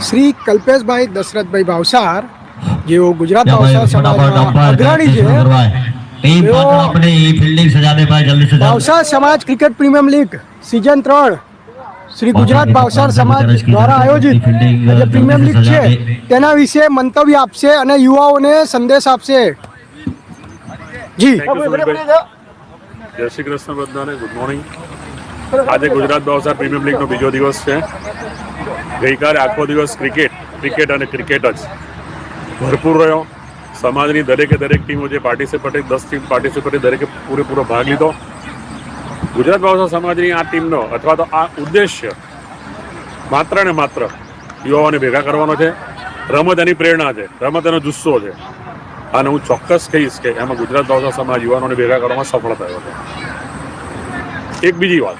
શ્રી કલ્પેશભાઈ દશરથભાઈ ભાવસાર જેઓ ગુજરાત ભાવસાર સમાજના અગ્રણી છે, ભાવસાર સમાજ cricket premium league season 3 Shri Gujarat Bhavsar સમાજ દ્વારા આયોજિત જે પ્રીમિયમ લીગ છે તેના વિશે મંતવ્ય આપશે અને યુવાઓને સંદેશ આપશે. જી જય શ્રી કૃષ્ણ બધાને, ગુડ મોર્નિંગ. આજે ગુજરાત ભાવસાર પ્રીમિયમ લીગનો બીજો દિવસ છે. ગઈકાલે આખો દિવસ ક્રિકેટ અને ક્રિકેટ જ ભરપૂર રહ્યો. સમાજની દરેકે દરેક ટીમો જે પાર્ટિસિપેટ 10 ટીમ પાર્ટિસિપેટ દરેકે પૂરેપૂરો ભાગ લીધો. ગુજરાત ભાવસાર સમાજની આ ટીમનો અથવા તો આ ઉદ્દેશ્ય માત્ર ને માત્ર યુવાઓને ભેગા કરવાનો છે. રમત એની પ્રેરણા છે, રમત એનો જુસ્સો છે અને હું ચોક્કસ કહીશ કે એમાં ગુજરાત ભાવસાર સમાજ યુવાનોને ભેગા કરવામાં સફળ થયો છે. એક બીજી વાત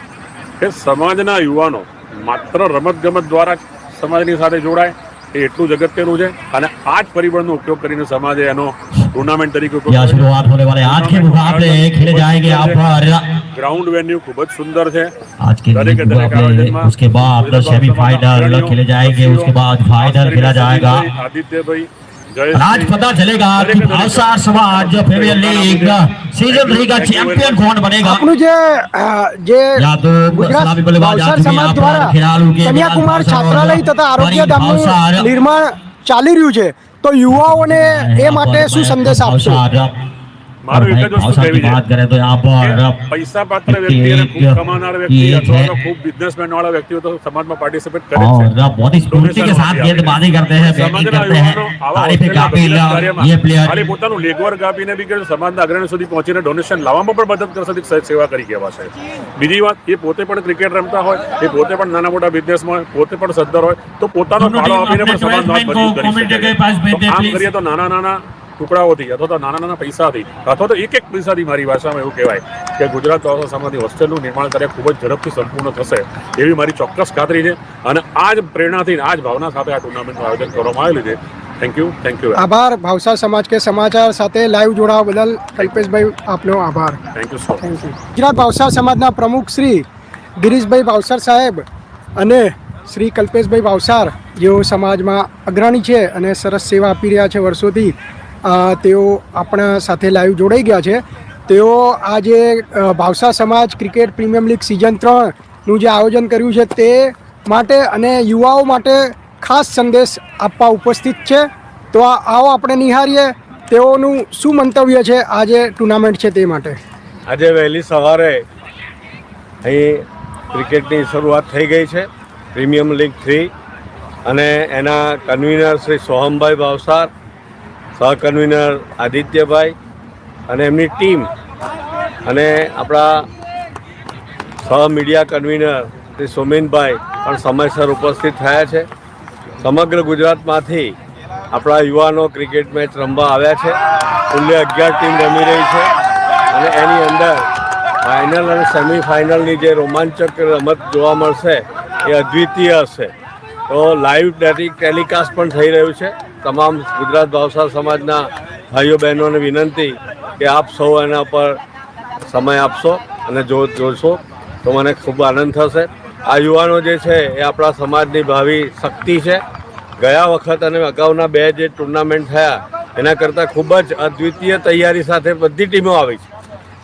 કે સમાજના યુવાનો માત્ર રમતગમત દ્વારા સમાજની સાથે જોડાય એ એટલું જ અગત્યનું છે અને આ જ પરિબળનો ઉપયોગ કરીને સમાજે એનો ટુર્નામેન્ટ તરીકે ગ્રાઉન્ડ વેન્યુ ખૂબ જ સુંદર છે. દરેકે દરેક આયોજનમાં उसके बाद सेमीफाइनल खेले जाएंगे, उसके बाद फाइनल खेला जाएगा. આદિત્યભાઈ आज पता चलेगा कि भावसार समाज जो प्रीमियर लीग सीजन 3 का चैंपियन कौन बनेगा. આપણું જે ગુજરાત ભાવસાર સમાજ દ્વારા કન્યાકુમાર છાત્રાલય તથા આરોગ્ય ધામનું નિર્માણ ચાલી રહ્યું છે, તો યુવાઓને એ માટે શું સંદેશ આપશો? મારું એક જ વસ્તુ કહેવી છે तो यहाँ पर પૈસા પાત્ર વ્યક્તિ અને ખૂબ કમાનાર વ્યક્તિ અથવા તો ખૂબ બિઝનેસમેન વાળા વ્યક્તિઓ તો સમાજમાં પાર્ટિસિપેટ કરે છે. और बहुत ही स्फूर्ति के साथ गेंदबाजी करते हैं, बैटिंग करते हैं. तारीफ काबिल ये प्लेयर ખાલી પોતાનું લેગવર્ક આપીને બી કે સમાજના અગ્રણી સુધી પહોંચીને ડોનેશન લાવવામાં પણ મદદ કરશે, સેવા કરી કહેવાશે. બીજી વાત, એ પોતે પણ ક્રિકેટ રમતા હોય, એ પોતે પણ નાના મોટા બિઝનેસમાં હોય, પોતે પણ સદ્ધર હોય, તો પોતાનો ફાળો આપીને પણ સમાજનો મજબૂત કરી શકે. તો આમ કરીએ તો નાના નાના ટુકડાઓથી અથવા તો નાના નાના પૈસાથી અથવા તો એક પૈસાથી મારી ભાષામાં એવું કહેવાય કે ગુજરાત ભાવસાર સમાજની હોસ્ટેલનું નિર્માણ કાર્ય ખૂબ જ ઝડપથી સંપૂર્ણ થશે એવી મારી ચોક્કસ ખાતરી છે અને આ જ પ્રેરણાથી આ જ ભાવના સાથે આ ટુર્નામેન્ટનું આયોજન કરવામાં આવેલું છે. Thank you. આભાર. ભાવસાર સમાજ કે સમાચાર સાથે લાઈવ જોડાવા બદલ કલ્પેશભાઈ આપનો આભાર. Thank you so much. Gujarat Bhavsar સમાજના પ્રમુખ શ્રી ગિરીશભાઈ ભાવસાર સાહેબ અને શ્રી કલ્પેશભાઈ ભાવસાર જેઓ સમાજમાં અગ્રણી છે અને સરસ સેવા આપી રહ્યા છે વર્ષોથી, તેઓ આપણા સાથે લાઈવ જોડાઈ ગયા છે. તેઓ આજે ભાવસાર સમાજ ક્રિકેટ પ્રીમિયમ લીગ સિઝન 3નું જે આયોજન કર્યું છે તે માટે અને યુવાઓ માટે ખાસ સંદેશ આપવા ઉપસ્થિત છે. તો આવો આપણે નિહાળીએ તેઓનું શું મંતવ્ય છે આજે ટુર્નામેન્ટ છે તે માટે. આજે વહેલી સવારે અહીં ક્રિકેટની શરૂઆત થઈ ગઈ છે, પ્રીમિયમ લીગ 3, અને એના કન્વીનર શ્રી સોહમભાઈ ભાવસાર, સહકન્વીનર આદિત્યભાઈ અને એમની ટીમ અને આપણા સહ મીડિયા કન્વીનર શ્રી સોમેનભાઈ પણ સમયસર ઉપસ્થિત થયા છે. સમગ્ર ગુજરાતમાંથી આપણા યુવાનો ક્રિકેટ મેચ રમવા આવ્યા છે. કુલ 11 ટીમ રમી રહી છે અને એની અંદર ફાઇનલ અને સેમિફાઇનલની જે રોમાંચક રમત જોવા મળશે એ અદ્વિતીય હશે. તો લાઈવ ટેલિકાસ્ટ પણ થઈ રહ્યું છે. તમામ ગુજરાત ભાવસાર સમાજના ભાઈઓ બહેનોને વિનંતી કે આપ સૌ એના પર સમય આપશો અને જોશો તો મને ખૂબ આનંદ થશે. આ યુવાનો જે છે એ આપણા સમાજની ભાવિ શક્તિ છે. ગયા વખત અને અગાઉના 2 જે ટુર્નામેન્ટ થયા એના કરતાં ખૂબ જ અદ્વિતીય તૈયારી સાથે બધી ટીમો આવી છે.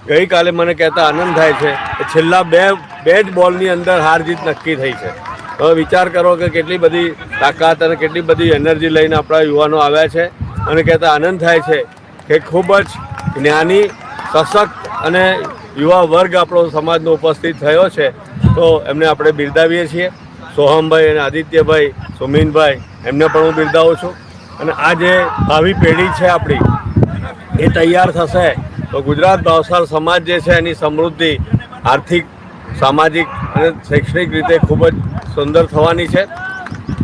ગઈકાલે મને કહેતા આનંદ થાય છે કે છેલ્લા બે જ બોલની અંદર હાર જીત નક્કી થઈ છે. હવે વિચાર કરો કે કેટલી બધી તાકાત અને કેટલી બધી એનર્જી લઈને આપણા યુવાનો આવ્યા છે અને કહેતા આનંદ થાય છે કે ખૂબ જ જ્ઞાની, સશક્ત અને યુવા વર્ગ આપણો સમાજનો ઉપસ્થિત થયો છે. તો એમને આપણે બિરદાવીએ છીએ. સોહમભાઈ અને આદિત્યભાઈ, સુમીનભાઈ, એમને પણ હું બિરદાવું છું. અને આ જે ભાવિ પેઢી છે આપણી એ તૈયાર થશે તો ગુજરાત ભાવસાર સમાજ જે છે એની સમૃદ્ધિ આર્થિક, સામાજિક અને શૈક્ષણિક રીતે ખૂબ જ સુંદર થવાની છે.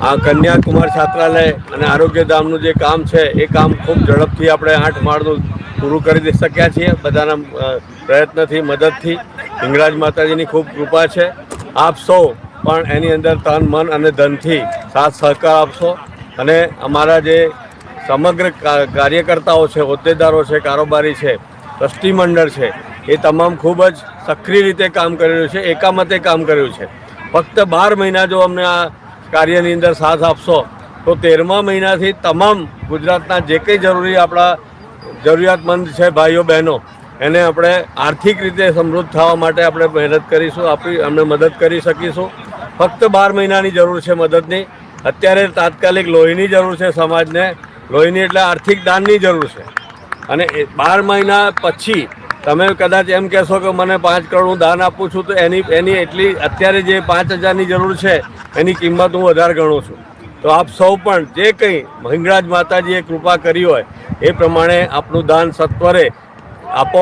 આ કન્યાકુમાર છાત્રાલય અને આરોગ્ય ધામનું જે કામ છે એ કામ ખૂબ ઝડપથી આપણે 8 માળનું પૂરું કરી શક્યા છીએ બધાના પ્રયત્નથી, મદદથી. હિંગળાજ માતાજીની ખૂબ કૃપા છે. આપ સૌ પણ એની અંદર તન, મન અને ધનથી સાથ સહકાર આપશો અને અમારા જે સમગ્ર કાર્યકર્તાઓ છે, હોદ્દેદારો છે, કારોબારી છે, ટ્રસ્ટી મંડળ છે, એ તમામ ખૂબ જ સક્રિય રીતે કામ કરી રહ્યું છે, એકામતે કામ કર્યું છે. ફક્ત 12 મહિના જો અમને આ કાર્યની અંદર સાથ આપશો તો 13મા મહિનાથી તમામ ગુજરાતના જે કંઈ આપણા જરૂરિયાતમંદ છે ભાઈઓ બહેનો એને આપણે આર્થિક રીતે સમૃદ્ધ થવા માટે આપણે મહેનત કરીશું, અમને મદદ કરી શકીશું. ફક્ત 12 મહિનાની જરૂર છે મદદની. અત્યારે તાત્કાલિક લોહીની જરૂર છે સમાજને. લોહીની એટલે આર્થિક દાનની જરૂર છે. અને 12 મહિના પછી તમે કદાચ એમ કહેશો કે મને 5 કરોડ હું દાન આપું છું, તો એની એટલી અત્યારે જે 5000ની જરૂર છે એની કિંમત હું વધારે ગણું છું. તો આપ સૌ પણ જે કંઈ હિંગળાજ માતાજીએ કૃપા કરી હોય એ પ્રમાણે આપનું દાન સત્વરે આપો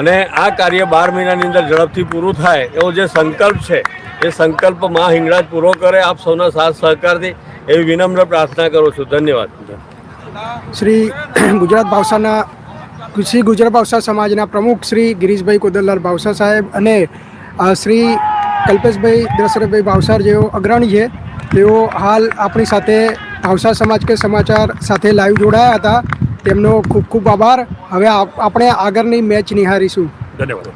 અને આ કાર્ય 12 મહિનાની અંદર ઝડપથી પૂરું થાય એવો જે સંકલ્પ છે એ સંકલ્પ માં હિંગળાજ પૂરો કરે. આપ સૌના સાથ સહકારથી એવી વિનમ્ર પ્રાર્થના કરું છું. ધન્યવાદ. શ્રી ગુજરાત ભાવસારના શ્રી ગુજરાત ભાવસા સમાજના પ્રમુખ શ્રી ગિરીશભાઈ કોદરલાલ ભાવસા સાહેબ અને શ્રી કલ્પેશભાઈ દશરથભાઈ ભાવસાર જેઓ અગ્રણી છે, તેઓ હાલ આપણી સાથે ભાવસા સમાજ કે સમાચાર સાથે લાઈવ જોડાયા હતા. તેમનો ખૂબ ખૂબ આભાર. હવે આપણે આગળની મેચ નિહારીશું. ધન્યવાદ.